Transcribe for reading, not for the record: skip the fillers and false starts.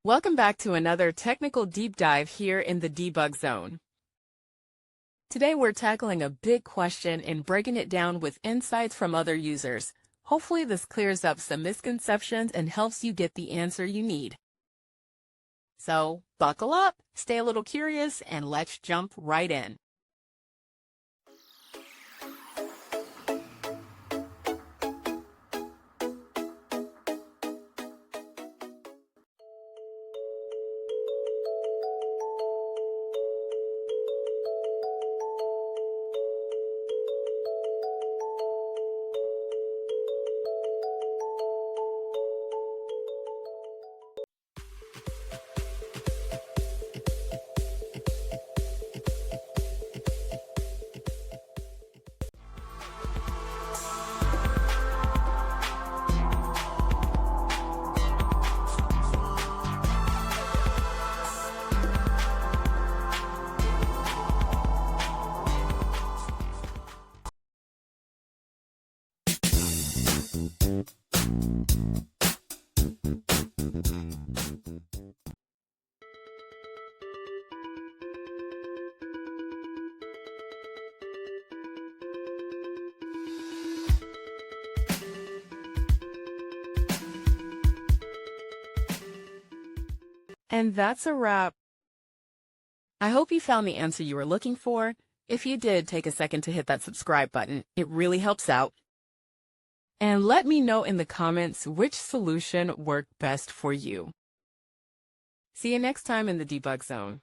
Welcome back to another technical deep dive here in the debug zone. Today we're tackling a big question and breaking it down with insights from other users. Hopefully this clears up some misconceptions and helps you get the answer you need. So buckle up, stay a little curious, and let's jump right in. And that's a wrap. I hope you found the answer you were looking for. If you did, take a second to hit that subscribe button. It really helps out. And let me know in the comments which solution worked best for you. See you next time in the debug zone.